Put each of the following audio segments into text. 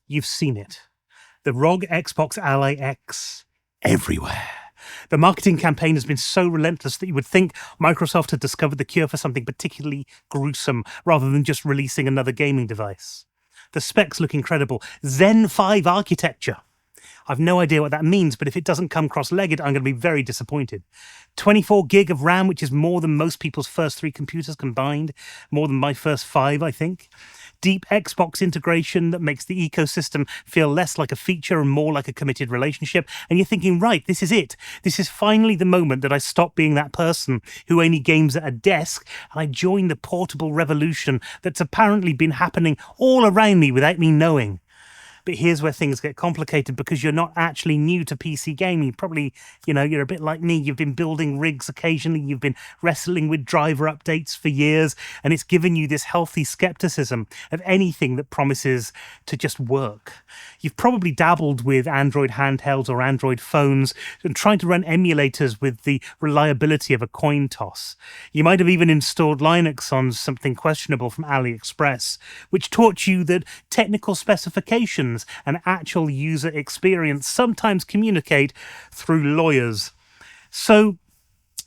you've seen it. The ROG Xbox Ally X everywhere. The marketing campaign has been so relentless that you would think Microsoft had discovered the cure for something particularly gruesome rather than just releasing another gaming device. The specs look incredible. Zen 5 architecture. I've no idea what that means, but if it doesn't come cross-legged, I'm going to be very disappointed. 24 gig of RAM, which is more than most people's first 3 computers combined. More than my first 5, I think. Deep Xbox integration that makes the ecosystem feel less like a feature and more like a committed relationship. And you're thinking, right, this is it. This is finally the moment that I stop being that person who only games at a desk and I join the portable revolution that's apparently been happening all around me without me knowing. But here's where things get complicated because you're not actually new to PC gaming. Probably, you're a bit like me. You've been building rigs occasionally. You've been wrestling with driver updates for years. And it's given you this healthy skepticism of anything that promises to just work. You've probably dabbled with Android handhelds or Android phones and trying to run emulators with the reliability of a coin toss. You might have even installed Linux on something questionable from AliExpress, which taught you that technical specifications and actual user experience sometimes communicate through lawyers. So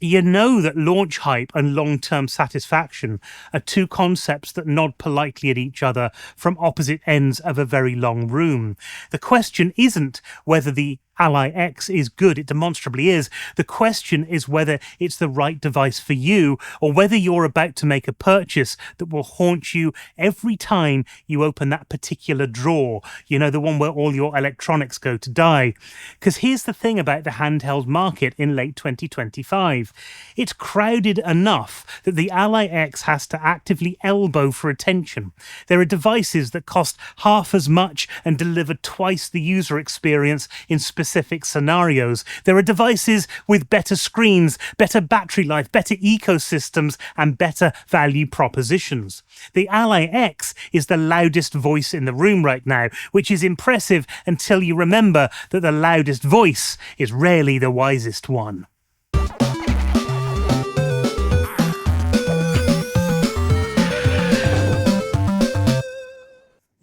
you know that launch hype and long-term satisfaction are two concepts that nod politely at each other from opposite ends of a very long room. The question isn't whether the Ally X is good, it demonstrably is. The question is whether it's the right device for you or whether you're about to make a purchase that will haunt you every time you open that particular drawer, the one where all your electronics go to die. Because here's the thing about the handheld market in late 2025. It's crowded enough that the Ally X has to actively elbow for attention. There are devices that cost half as much and deliver twice the user experience in specific scenarios. There are devices with better screens, better battery life, better ecosystems, and better value propositions. The Ally X is the loudest voice in the room right now, which is impressive until you remember that the loudest voice is rarely the wisest one.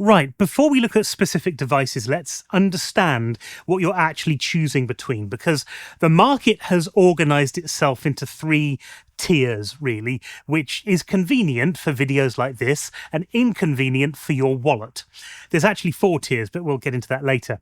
Right, before we look at specific devices, let's understand what you're actually choosing between, because the market has organized itself into 3 tiers, really, which is convenient for videos like this and inconvenient for your wallet. There's actually 4 tiers, but we'll get into that later.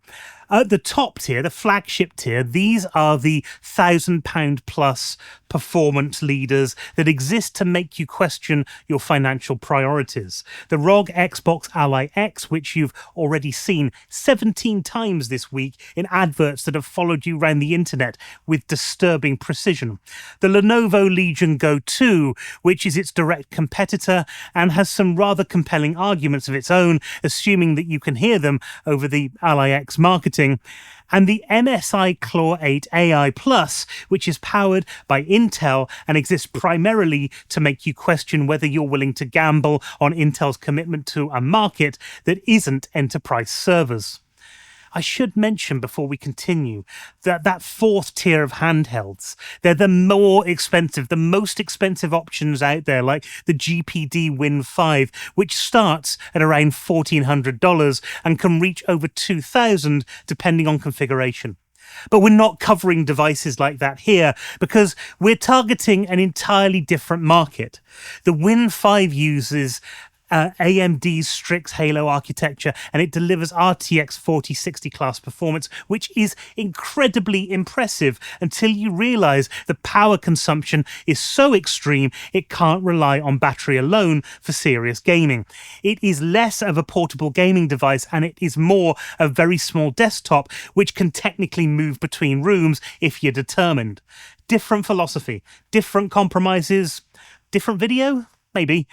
At the top tier, the flagship tier, these are the £1,000 plus performance leaders that exist to make you question your financial priorities. The ROG Xbox Ally X, which you've already seen 17 times this week in adverts that have followed you around the internet with disturbing precision. The Lenovo Legion Go 2, which is its direct competitor and has some rather compelling arguments of its own, assuming that you can hear them over the Ally X marketing. And the MSI Claw 8 AI Plus, which is powered by Intel and exists primarily to make you question whether you're willing to gamble on Intel's commitment to a market that isn't enterprise servers. I should mention before we continue that 4th tier of handhelds, they're the more expensive, the most expensive options out there, like the GPD Win 5, which starts at around $1,400 and can reach over $2,000 depending on configuration. But we're not covering devices like that here because we're targeting an entirely different market. The Win 5 uses AMD's Strix Halo architecture, and it delivers RTX 4060 class performance, which is incredibly impressive until you realize the power consumption is so extreme it can't rely on battery alone for serious gaming. It is less of a portable gaming device and it is more a very small desktop which can technically move between rooms if you're determined. Different philosophy, different compromises, different video? Maybe.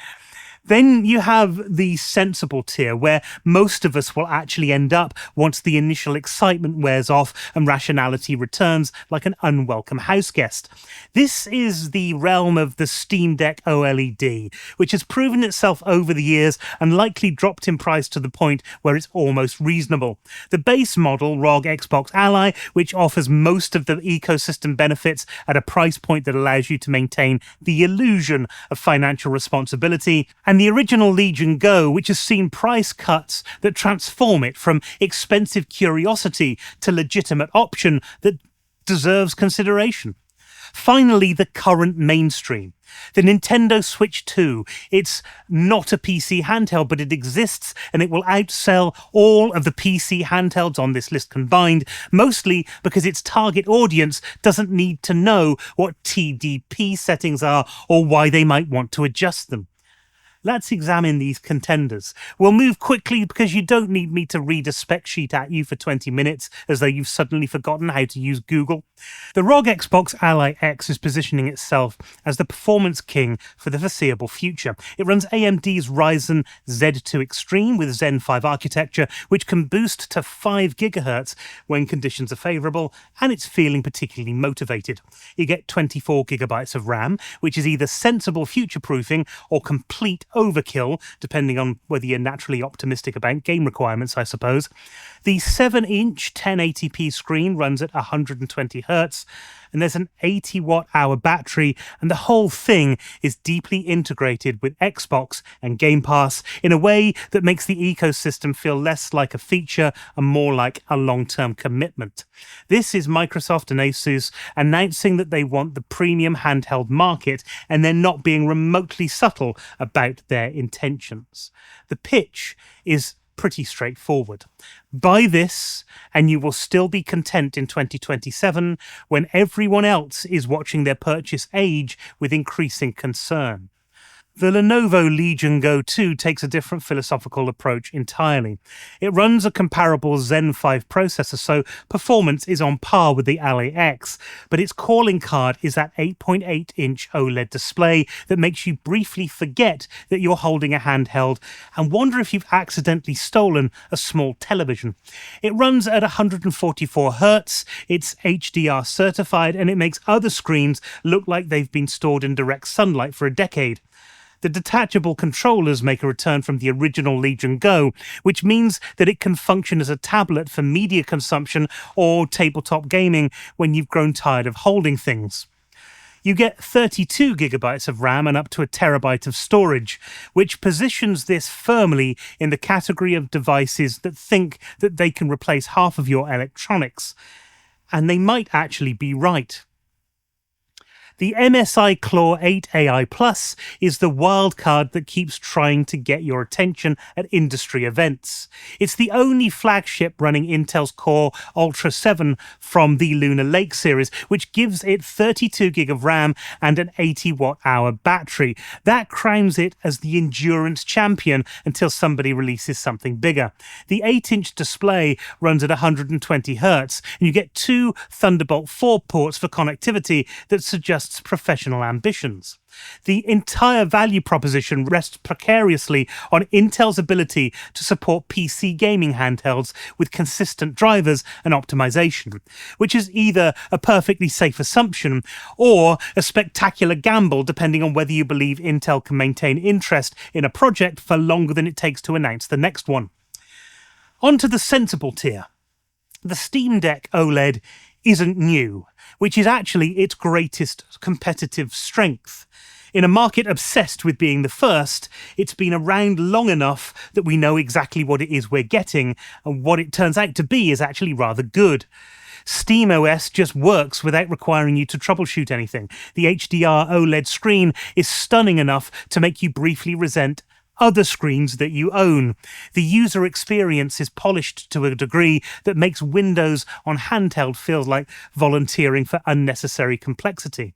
Then you have the sensible tier, where most of us will actually end up once the initial excitement wears off and rationality returns like an unwelcome house guest. This is the realm of the Steam Deck OLED, which has proven itself over the years and likely dropped in price to the point where it's almost reasonable. The base model, ROG Xbox Ally, which offers most of the ecosystem benefits at a price point that allows you to maintain the illusion of financial responsibility, and and the original Legion Go, which has seen price cuts that transform it from expensive curiosity to legitimate option that deserves consideration. Finally, the current mainstream. The Nintendo Switch 2. It's not a PC handheld, but it exists and it will outsell all of the PC handhelds on this list combined, mostly because its target audience doesn't need to know what TDP settings are or why they might want to adjust them. Let's examine these contenders. We'll move quickly because you don't need me to read a spec sheet at you for 20 minutes as though you've suddenly forgotten how to use Google. The ROG Xbox Ally X is positioning itself as the performance king for the foreseeable future. It runs AMD's Ryzen Z2 Extreme with Zen 5 architecture, which can boost to 5 GHz when conditions are favourable, and it's feeling particularly motivated. You get 24 GB of RAM, which is either sensible future-proofing or complete overkill, depending on whether you're naturally optimistic about game requirements, I suppose. The 7-inch 1080p screen runs at 120 Hz, and there's an 80 watt-hour battery, and the whole thing is deeply integrated with Xbox and Game Pass in a way that makes the ecosystem feel less like a feature and more like a long-term commitment. This is Microsoft and Asus announcing that they want the premium handheld market, and they're not being remotely subtle about their intentions. The pitch is pretty straightforward. Buy this and you will still be content in 2027 when everyone else is watching their purchase age with increasing concern. The Lenovo Legion Go 2 takes a different philosophical approach entirely. It runs a comparable Zen 5 processor, so performance is on par with the Ally X, but its calling card is that 8.8-inch OLED display that makes you briefly forget that you're holding a handheld and wonder if you've accidentally stolen a small television. It runs at 144 Hz, it's HDR certified, and it makes other screens look like they've been stored in direct sunlight for a decade. The detachable controllers make a return from the original Legion Go, which means that it can function as a tablet for media consumption or tabletop gaming when you've grown tired of holding things. You get 32 GB of RAM and up to 1 TB of storage, which positions this firmly in the category of devices that think that they can replace half of your electronics. And they might actually be right. The MSI Claw 8 AI Plus is the wild card that keeps trying to get your attention at industry events. It's the only flagship running Intel's Core Ultra 7 from the Lunar Lake series, which gives it 32 GB of RAM and an 80 watt-hour battery. That crowns it as the endurance champion until somebody releases something bigger. The 8-inch display runs at 120 Hz, and you get 2 Thunderbolt 4 ports for connectivity that suggest professional ambitions. The entire value proposition rests precariously on Intel's ability to support PC gaming handhelds with consistent drivers and optimization, which is either a perfectly safe assumption or a spectacular gamble depending on whether you believe Intel can maintain interest in a project for longer than it takes to announce the next one. On to the sensible tier. The Steam Deck OLED isn't new, which is actually its greatest competitive strength. In a market obsessed with being the first, it's been around long enough that we know exactly what it is we're getting, and what it turns out to be is actually rather good. SteamOS just works without requiring you to troubleshoot anything. The HDR OLED screen is stunning enough to make you briefly resent other screens that you own. The user experience is polished to a degree that makes Windows on handheld feel like volunteering for unnecessary complexity.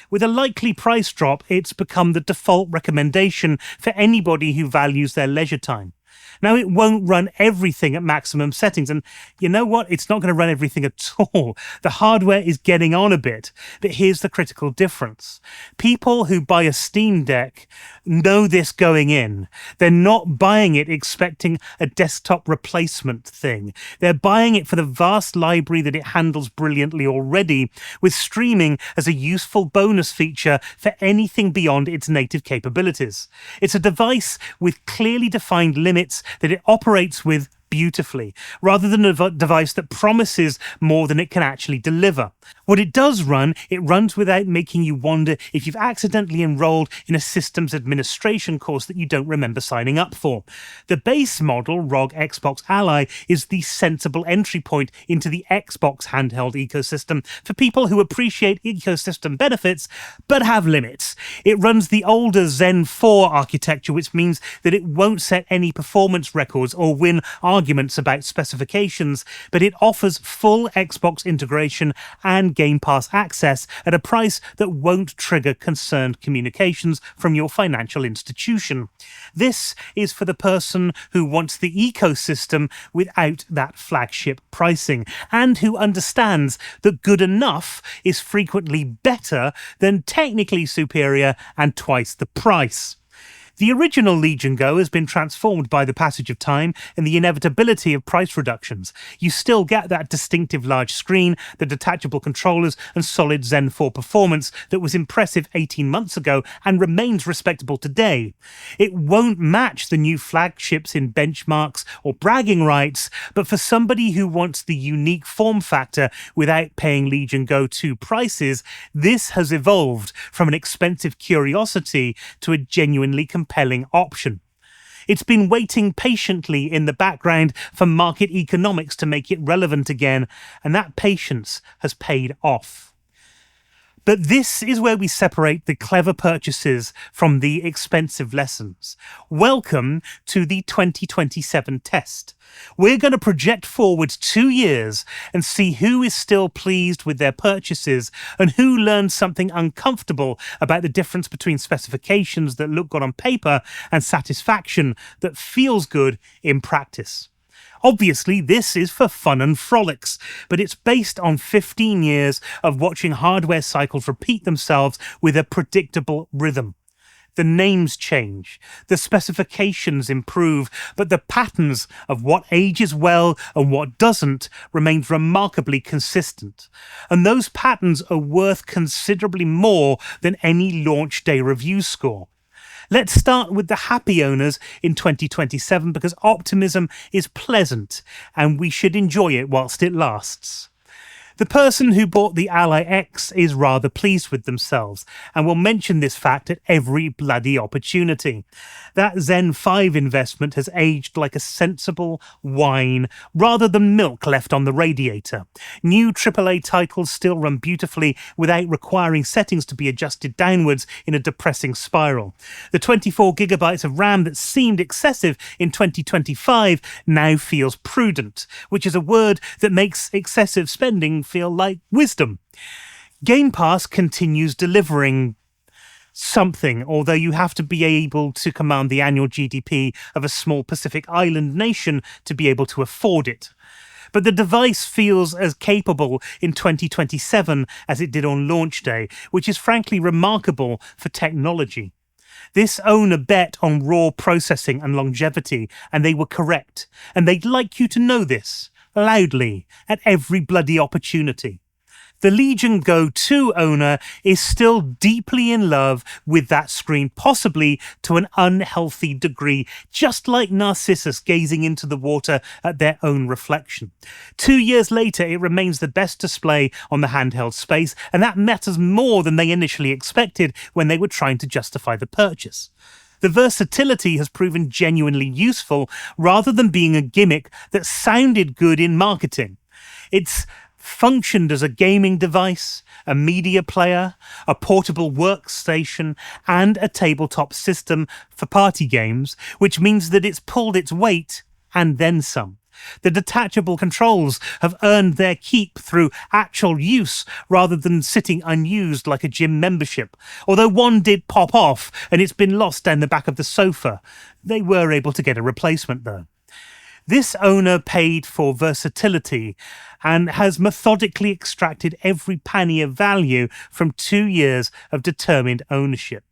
With a likely price drop, it's become the default recommendation for anybody who values their leisure time. Now, it won't run everything at maximum settings, and you know what? It's not going to run everything at all. The hardware is getting on a bit, but here's the critical difference. People who buy a Steam Deck know this going in. They're not buying it expecting a desktop replacement thing. They're buying it for the vast library that it handles brilliantly already, with streaming as a useful bonus feature for anything beyond its native capabilities. It's a device with clearly defined limits that it operates with beautifully, rather than a device that promises more than it can actually deliver. What it does run, it runs without making you wonder if you've accidentally enrolled in a systems administration course that you don't remember signing up for. The base model, ROG Xbox Ally, is the sensible entry point into the Xbox handheld ecosystem for people who appreciate ecosystem benefits but have limits. It runs the older Zen 4 architecture, which means that it won't set any performance records or win arguments about specifications, but it offers full Xbox integration and Game Pass access at a price that won't trigger concerned communications from your financial institution. This is for the person who wants the ecosystem without that flagship pricing, and who understands that good enough is frequently better than technically superior and twice the price. The original Legion Go has been transformed by the passage of time and the inevitability of price reductions. You still get that distinctive large screen, the detachable controllers, and solid Zen 4 performance that was impressive 18 months ago and remains respectable today. It won't match the new flagships in benchmarks or bragging rights, but for somebody who wants the unique form factor without paying Legion Go 2 prices, this has evolved from an expensive curiosity to a genuinely compelling option. It's been waiting patiently in the background for market economics to make it relevant again, and that patience has paid off. But this is where we separate the clever purchases from the expensive lessons. Welcome to the 2027 test. We're going to project forward 2 years and see who is still pleased with their purchases and who learned something uncomfortable about the difference between specifications that look good on paper and satisfaction that feels good in practice. Obviously, this is for fun and frolics, but it's based on 15 years of watching hardware cycles repeat themselves with a predictable rhythm. The names change, the specifications improve, but the patterns of what ages well and what doesn't remains remarkably consistent. And those patterns are worth considerably more than any launch day review score. Let's start with the happy owners in 2027 because optimism is pleasant and we should enjoy it whilst it lasts. The person who bought the Ally X is rather pleased with themselves and will mention this fact at every bloody opportunity. That Zen 5 investment has aged like a sensible wine rather than milk left on the radiator. New AAA titles still run beautifully without requiring settings to be adjusted downwards in a depressing spiral. The 24 gigabytes of RAM that seemed excessive in 2025 now feels prudent, which is a word that makes excessive spending feel like wisdom. Game Pass continues delivering something, although you have to be able to command the annual GDP of a small Pacific island nation to be able to afford it. But the device feels as capable in 2027 as it did on launch day, which is frankly remarkable for technology. This owner bet on raw processing and longevity, and they were correct. And they'd like you to know this loudly at every bloody opportunity. The Legion Go 2 owner is still deeply in love with that screen, possibly to an unhealthy degree, just like Narcissus gazing into the water at their own reflection. 2 years later, it remains the best display on the handheld space, and that matters more than they initially expected when they were trying to justify the purchase. The versatility has proven genuinely useful rather than being a gimmick that sounded good in marketing. It's functioned as a gaming device, a media player, a portable workstation, and a tabletop system for party games, which means that it's pulled its weight and then some. The detachable controls have earned their keep through actual use rather than sitting unused like a gym membership. Although one did pop off and it's been lost down the back of the sofa. They were able to get a replacement though. This owner paid for versatility and has methodically extracted every penny of value from 2 years of determined ownership.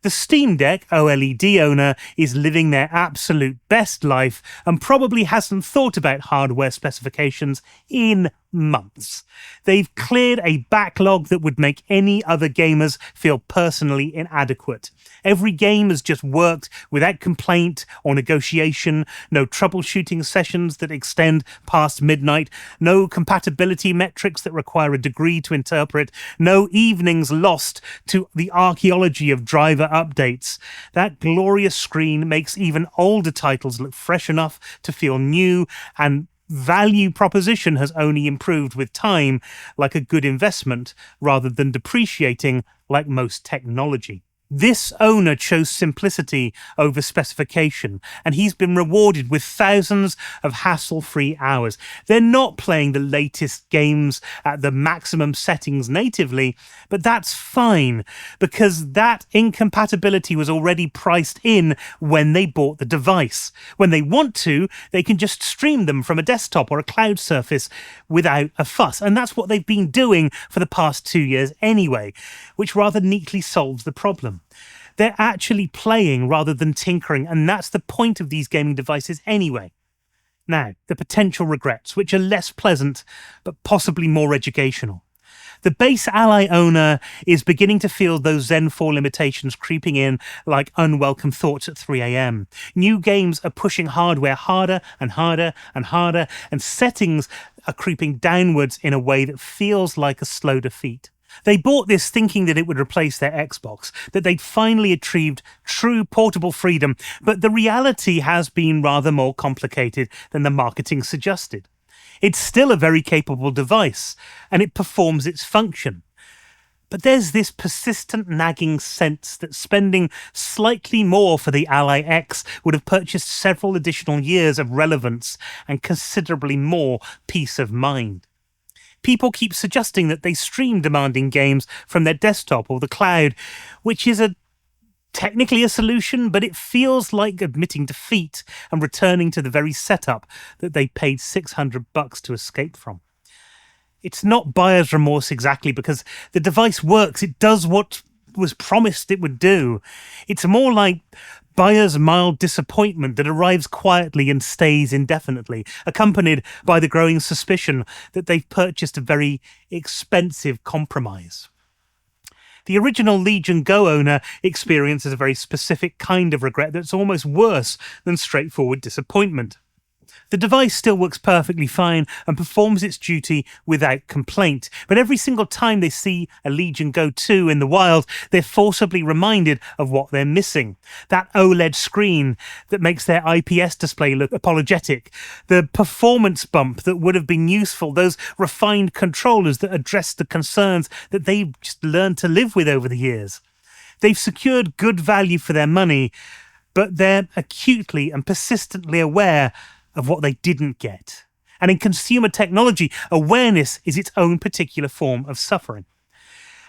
The Steam Deck OLED owner is living their absolute best life and probably hasn't thought about hardware specifications in months. They've cleared a backlog that would make any other gamers feel personally inadequate. Every game has just worked without complaint or negotiation, no troubleshooting sessions that extend past midnight, no compatibility metrics that require a degree to interpret, no evenings lost to the archaeology of driver updates. That glorious screen makes even older titles look fresh enough to feel new, and value proposition has only improved with time, like a good investment, rather than depreciating like most technology. This owner chose simplicity over specification, and he's been rewarded with thousands of hassle-free hours. They're not playing the latest games at the maximum settings natively, but that's fine, because that incompatibility was already priced in when they bought the device. When they want to, they can just stream them from a desktop or a cloud surface without a fuss, and that's what they've been doing for the past 2 years anyway, which rather neatly solves the problem. They're actually playing rather than tinkering, and that's the point of these gaming devices anyway. Now, the potential regrets, which are less pleasant, but possibly more educational. The base Ally owner is beginning to feel those Zen 4 limitations creeping in like unwelcome thoughts at 3 a.m. New games are pushing hardware harder and harder and harder, and settings are creeping downwards in a way that feels like a slow defeat. They bought this thinking that it would replace their Xbox, that they'd finally achieved true portable freedom, but the reality has been rather more complicated than the marketing suggested. It's still a very capable device, and it performs its function. But there's this persistent nagging sense that spending slightly more for the Ally X would have purchased several additional years of relevance and considerably more peace of mind. People keep suggesting that they stream demanding games from their desktop or the cloud, which is technically a solution, but it feels like admitting defeat and returning to the very setup that they paid $600 to escape from. It's not buyer's remorse exactly, because the device works. It does what was promised it would do. It's more like buyer's mild disappointment that arrives quietly and stays indefinitely, accompanied by the growing suspicion that they've purchased a very expensive compromise. The original Legion Go owner experiences a very specific kind of regret that's almost worse than straightforward disappointment. The device still works perfectly fine and performs its duty without complaint, but every single time they see a Legion Go 2 in the wild, they're forcibly reminded of what they're missing. That OLED screen that makes their IPS display look apologetic, the performance bump that would have been useful, those refined controllers that address the concerns that they've just learned to live with over the years. They've secured good value for their money, but they're acutely and persistently aware of what they didn't get. And in consumer technology, awareness is its own particular form of suffering.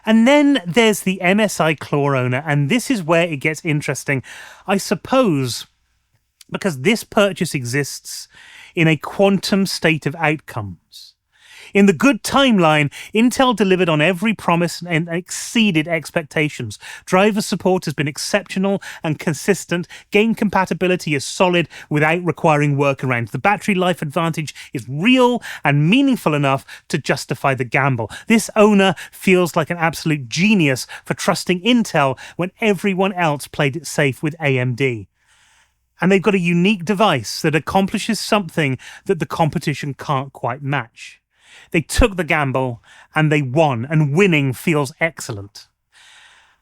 And then there's the MSI Claw owner, and this is where it gets interesting, I suppose, because this purchase exists in a quantum state of outcomes. In the good timeline, Intel delivered on every promise and exceeded expectations. Driver support has been exceptional and consistent. Game compatibility is solid without requiring workarounds. The battery life advantage is real and meaningful enough to justify the gamble. This owner feels like an absolute genius for trusting Intel when everyone else played it safe with AMD. And they've got a unique device that accomplishes something that the competition can't quite match. They took the gamble and they won, and winning feels excellent.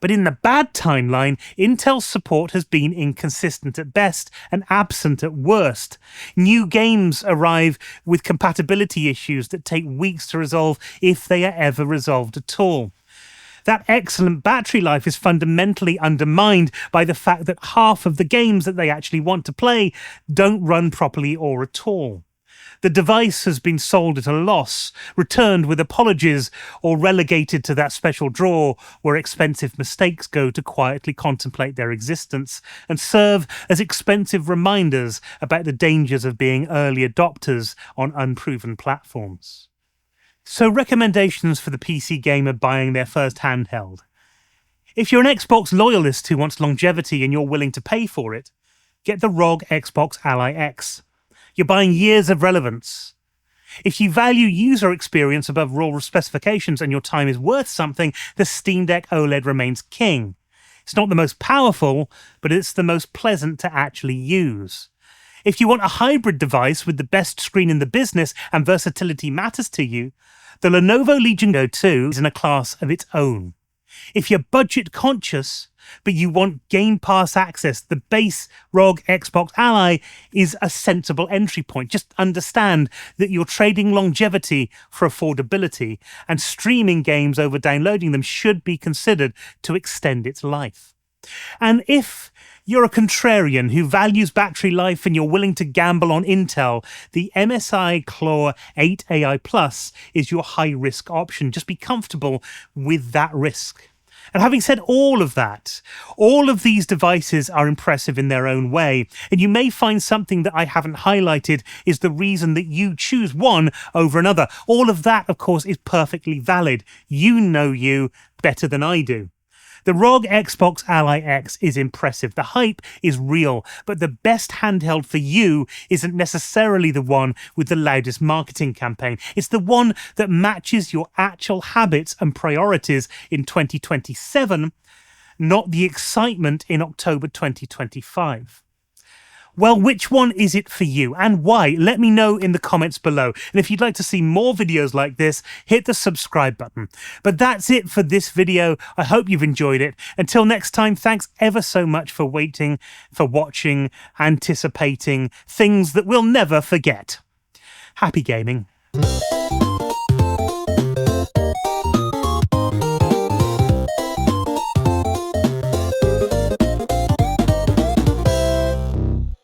But in the bad timeline, Intel's support has been inconsistent at best and absent at worst. New games arrive with compatibility issues that take weeks to resolve, if they are ever resolved at all. That excellent battery life is fundamentally undermined by the fact that half of the games that they actually want to play don't run properly or at all. The device has been sold at a loss, returned with apologies, or relegated to that special drawer where expensive mistakes go to quietly contemplate their existence and serve as expensive reminders about the dangers of being early adopters on unproven platforms. So, recommendations for the PC gamer buying their first handheld. If you're an Xbox loyalist who wants longevity and you're willing to pay for it, get the ROG Xbox Ally X. You're buying years of relevance. If you value user experience above raw specifications and your time is worth something, the Steam Deck OLED remains king. It's not the most powerful, but it's the most pleasant to actually use. If you want a hybrid device with the best screen in the business and versatility matters to you, the Lenovo Legion Go 2 is in a class of its own. If you're budget conscious, but you want Game Pass access, the base ROG Xbox Ally is a sensible entry point. Just understand that you're trading longevity for affordability, and streaming games over downloading them should be considered to extend its life. And if you're a contrarian who values battery life and you're willing to gamble on Intel, the MSI Claw 8 AI Plus is your high-risk option. Just be comfortable with that risk. And having said all of that, all of these devices are impressive in their own way, and you may find something that I haven't highlighted is the reason that you choose one over another. All of that, of course, is perfectly valid. You know you better than I do. The ROG Xbox Ally X is impressive. The hype is real, but the best handheld for you isn't necessarily the one with the loudest marketing campaign. It's the one that matches your actual habits and priorities in 2027, not the excitement in October 2025. Well, which one is it for you and why? Let me know in the comments below. And if you'd like to see more videos like this, hit the subscribe button. But that's it for this video. I hope you've enjoyed it. Until next time, thanks ever so much for waiting, for watching, anticipating things that we'll never forget. Happy gaming.